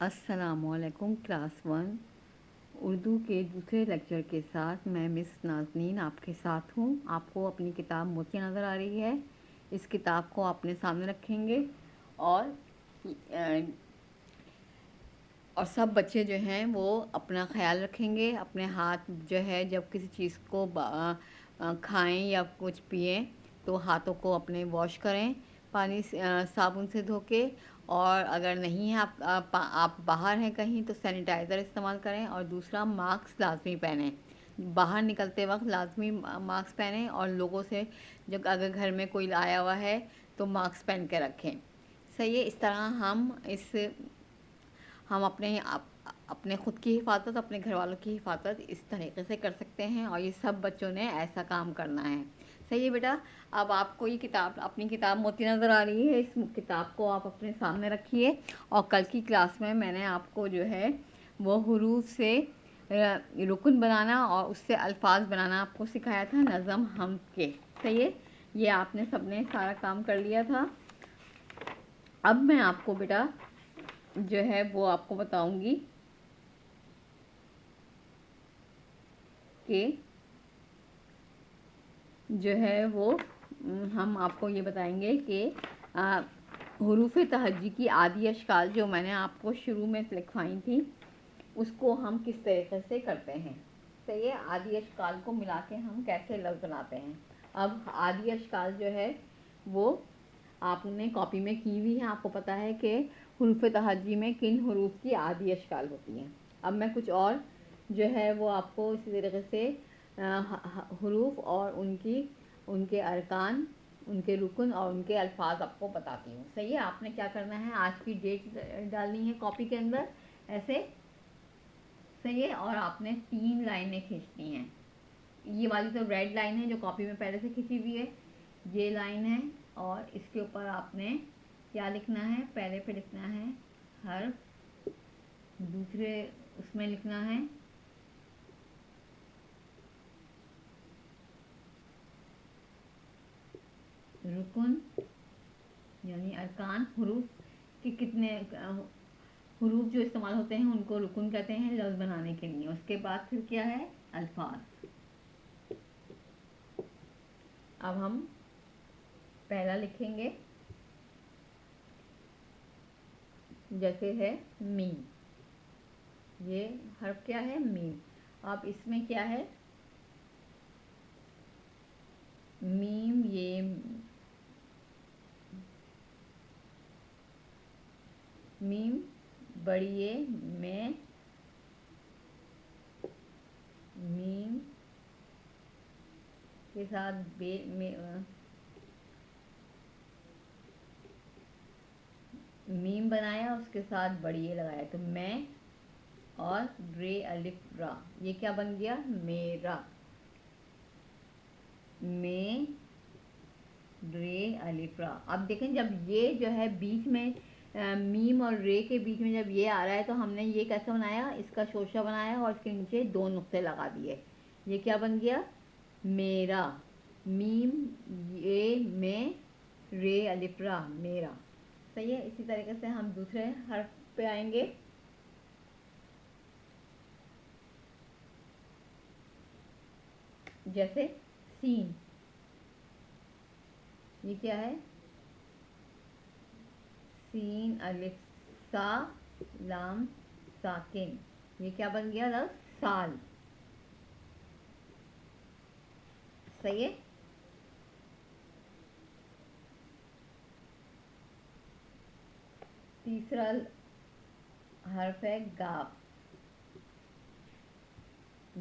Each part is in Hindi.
अस्सलामुअलैकुम क्लास 1 उर्दू के दूसरे लेक्चर के साथ मैं मिस नाज़नीन आपके साथ हूँ। आपको अपनी किताब मोतियाँ नज़र आ रही है। इस किताब को अपने सामने रखेंगे और सब बच्चे जो हैं वो अपना ख्याल रखेंगे। अपने हाथ जो है जब किसी चीज़ को खाएं या कुछ पिएं तो हाथों को अपने वॉश करें पानी से, साबुन से धो के। और अगर नहीं है आप बाहर हैं कहीं तो सैनिटाइज़र इस्तेमाल करें। और दूसरा, मास्क लाजमी पहनें। बाहर निकलते वक्त लाजमी मास्क पहनें। और लोगों से जब अगर घर में कोई आया हुआ है तो मास्क पहन के रखें। सही है। इस तरह हम अपने ख़ुद की हिफाजत, अपने घर वालों की हिफाजत इस तरीके से कर सकते हैं। और ये सब बच्चों ने ऐसा काम करना है। सही है बेटा। अब आपको ये किताब, अपनी किताब मोती नज़र आ रही है। इस किताब को आप अपने सामने रखिए। और कल की क्लास में मैंने आपको जो है वो हुरूफ से रुकन बनाना और उससे अल्फाज बनाना आपको सिखाया था, नज़म हम के। सही है। ये आपने सबने सारा काम कर लिया था। अब मैं आपको बेटा जो है वो आपको बताऊंगी कि जो है वो हम आपको ये बताएंगे कि हुरूफ तहज्जी की आदि अशकाल जो मैंने आपको शुरू में लिखवाई थी उसको हम किस तरीके से करते हैं। सही है। आदि अशकाल को मिला के हम कैसे लफ्ज़ बनाते हैं। अब आदि अशकाल जो है वो आपने कॉपी में की हुई है। आपको पता है कि हुरूफ तहज्जी में किन हुरूफ की आदि अशकाल होती हैं। अब मैं कुछ और जो है वो आपको इसी तरीके से हुरूफ और उनके अरकान, उनके रुकन और उनके अल्फाज आपको बताती हूँ। सही है। आपने क्या करना है, आज की डेट डालनी है कॉपी के अंदर ऐसे। सही है। और आपने 3 लाइनें खींचनी हैं। ये वाली तो रेड लाइन है जो कॉपी में पहले से खींची हुई है, ये लाइन है। और इसके ऊपर आपने क्या लिखना है, पहले पे लिखना है हर्फ, दूसरे उसमें लिखना है रुकन यानी अरकान। हुरूफ के कितने हुरूफ जो इस्तेमाल होते हैं उनको रुकन कहते हैं लफ्ज़ बनाने के लिए। उसके बाद फिर क्या है, अल्फाज। अब हम पहला लिखेंगे, जैसे है मीम। ये हर्फ क्या है, मीम। अब इसमें क्या है, मीम, ये मीम, बड़ी ये में, मीम के साथ बे में मीम बनाया, उसके साथ बड़ी ये लगाया तो मैं, और रे अलिफ रा, ये क्या बन गया, मेरा। में रे अलिफ रा। अब देखें जब ये जो है बीच में मीम और रे के बीच में जब ये आ रहा है तो हमने ये कैसे बनाया, इसका शोशा बनाया और इसके नीचे 2 नुक्ते लगा दिए। ये क्या बन गया, मेरा। मीम ये में रे अलिफ रा, मेरा। सही है। इसी तरीके से हम दूसरे हर्फ पे आएंगे। जैसे सीन, ये क्या है, सीन अलिफ सा लाम साकिन, ये क्या बन गया लफ्ज़, साल। सही है। तीसरा हर्फ है गाफ।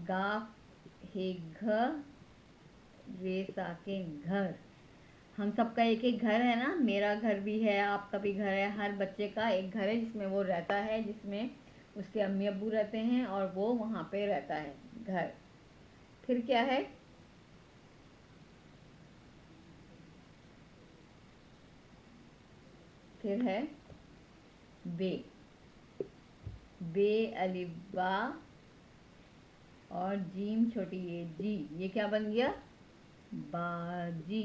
गाफ है घ रे साकिन, घर। हम सबका एक एक घर है ना, मेरा घर भी है, आपका भी घर है, हर बच्चे का एक घर है जिसमें वो रहता है, जिसमें उसके अम्मी अब्बू रहते हैं और वो वहाँ पे रहता है, घर। फिर क्या है, फिर है बे। बे अलिफ बा और जीम छोटी ये जी, ये क्या बन गया, बाजी।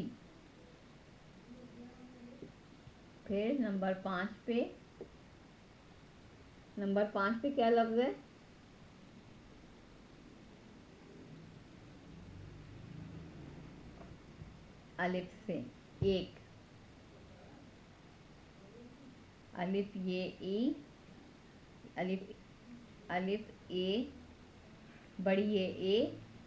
फिर नंबर 5 पे नंबर 5 पे क्या लफ्ज़ है? अलिफ से एक, अलिफ ये ई, अलिफ अलिफ ए, बड़ी ए,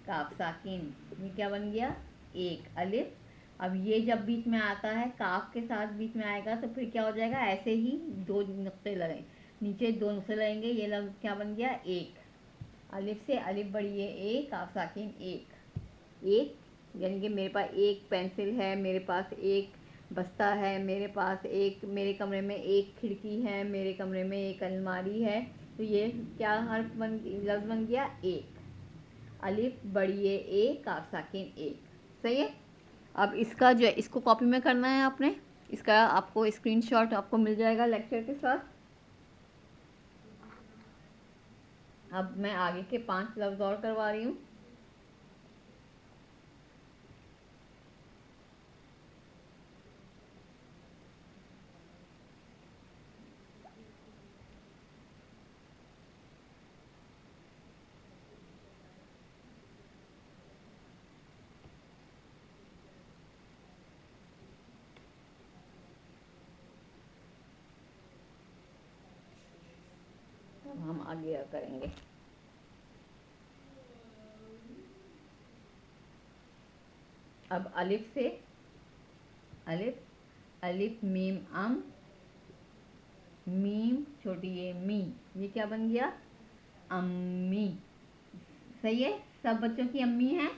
काफ साकिन, ये क्या बन गया? एक अलिफ। अब ये जब बीच में आता है, काफ के साथ बीच में आएगा तो फिर क्या हो जाएगा? ऐसे ही दो नुक्ते लगे, नीचे दो नुक्ते लगेंगे, ये लफ्ज़ क्या बन गया? एक। अलिफ से अलिफ बड़ी ए, काफ साकिन एक। एक यानी कि मेरे पास एक पेंसिल है, मेरे पास एक बस्ता है, मेरे पास एक, मेरे कमरे में एक खिड़की है, मेरे कमरे में एक अलमारी है। तो ये क्या हर्फ लफ्ज़ बन गया? एक। अलिफ बड़ी ए, काफ साकिन एक। सही है। अब इसका जो है, इसको कॉपी में करना है आपने, इसका आपको स्क्रीनशॉट आपको मिल जाएगा लेक्चर के साथ। अब मैं आगे के 5 लफ्ज़ और करवा रही हूँ। हम आगे करेंगे। अब अलिफ से अलिफ, अलिफ मीम अम, मीम छोटी ये मी, ये क्या बन गया? अम्मी। सही है। सब बच्चों की अम्मी है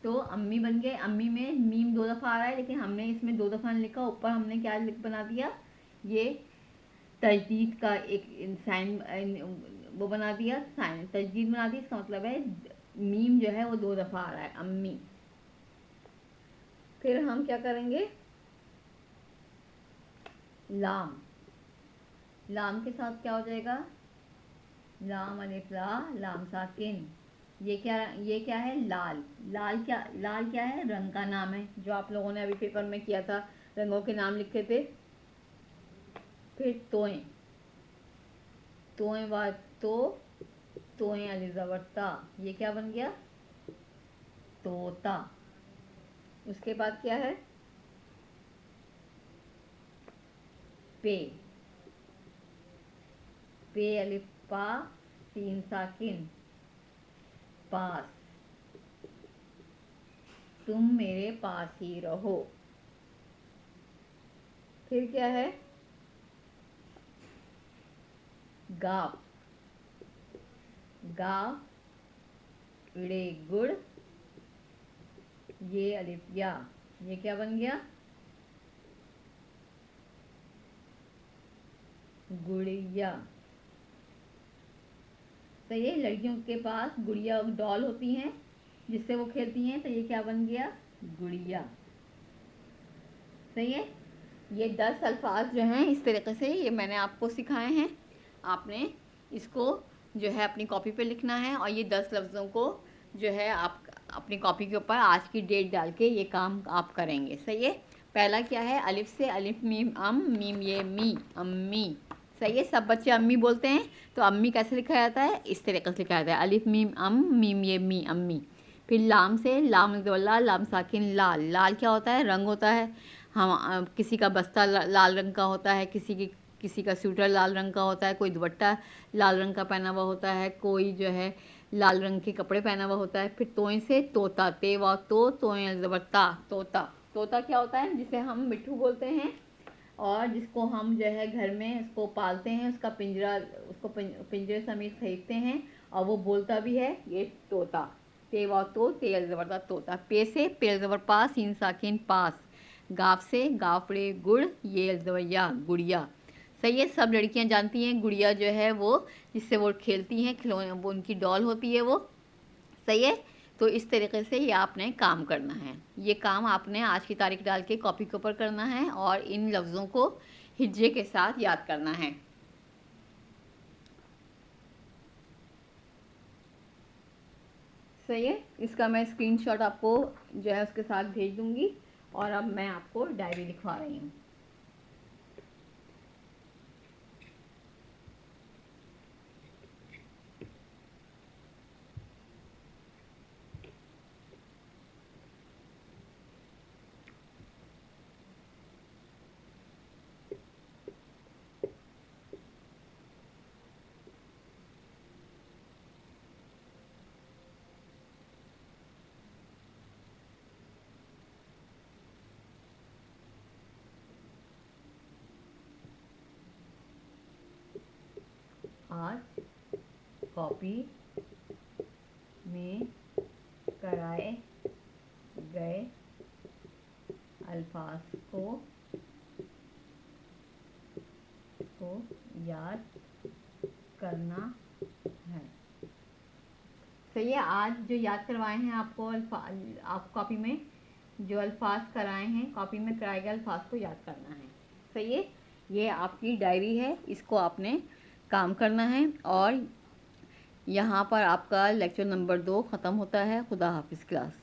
तो अम्मी बन गए। अम्मी में मीम 2 दफ़ा आ रहा है, लेकिन हमने इसमें 2 दफ़ा नहीं लिखा, ऊपर हमने क्या लिख बना दिया? ये तजदीद का एक साइन वो बना दिया, साइन तजदीद बना दी। इसका मतलब है मीम जो है वो 2 दफ़ा आ रहा है, अम्मी। फिर हम क्या करेंगे? लाम। लाम के साथ क्या हो जाएगा? लाम अलिफ ला, लाम साकिन। ये क्या है? लाल। लाल क्या है? रंग का नाम है, जो आप लोगों ने अभी पेपर में किया था, रंगों के नाम लिखे थे। फिर तोएं, तोएं व तो, तोएं अलिफ ज़बर ता, ये क्या बन गया? तोता। उसके बाद क्या है? पे, पे अलिफ पा, तीन साकिन, पास। तुम मेरे पास ही रहो। फिर क्या है? गाप, गाप इड़े गुड़, ये अलिफ या, ये क्या बन गया? गुड़िया। तो ये लड़कियों के पास गुड़िया डॉल होती हैं जिससे वो खेलती हैं, तो ये क्या बन गया? गुड़िया। सही है। ये 10 अल्फाज जो हैं इस तरीके से ये मैंने आपको सिखाए हैं। आपने इसको जो है अपनी कॉपी पे लिखना है, और ये 10 लफ्ज़ों को जो है आप अपनी कॉपी के ऊपर आज की डेट डाल के ये काम आप करेंगे। सही है। पहला क्या है? अलिफ से अलिफ मीम अम, मीम ये मी, अम्मी। सही है। सब बच्चे अम्मी बोलते हैं, तो अम्मी कैसे लिखा जाता है? इस तरीके से लिखा जाता है, अलिफ मीम अम, मीम ये मी, अम्मी। फिर लाम से लाम ज़बरला, लाम साकिन लाल। लाल क्या होता है? रंग होता है। हम किसी का बस्ता लाल रंग का होता है, किसी का स्वेटर लाल रंग का होता है, कोई दुपट्टा लाल रंग का पहना हुआ होता है, कोई जो है लाल रंग के कपड़े पहना हुआ होता है। फिर तोएं से तोता, ते व तो, तोएं ज़बरता, तोता। तोता क्या होता है? जिसे हम मिट्ठू बोलते हैं, और जिसको हम जो है घर में उसको पालते हैं, उसका पिंजरा, उसको पिंजरे समेत खरीदते हैं, और वो बोलता भी है, ये तोता। ते व तो, ते ज़बरता, तोता। पे से पेल ज़बर पास, सीन साकिन पास। गाफ से गाफड़े गुड़, ये ज़बरया, गुड़िया। सही है। सब लड़कियां जानती हैं गुड़िया जो है वो जिससे वो खेलती हैं, खिलौने, वो उनकी डॉल होती है वो। सही है। तो इस तरीके से ये आपने काम करना है। ये काम आपने आज की तारीख डाल के कॉपी के ऊपर करना है, और इन लफ्ज़ों को हिज्जे के साथ याद करना है। सही है। इसका मैं स्क्रीनशॉट आपको जो है उसके साथ भेज दूंगी, और अब मैं आपको डायरी लिखवा रही हूँ। आज कॉपी में कराए गए अल्फाज को याद करना है। सही है। आज जो याद करवाए हैं आपको आप कॉपी में जो अल्फाज कराए हैं, कॉपी में कराए गए अल्फाज को याद करना है। सही है। ये आपकी डायरी है, इसको आपने काम करना है। और यहाँ पर आपका लेक्चर नंबर 2 ख़त्म होता है। खुदा हाफिज़ क्लास।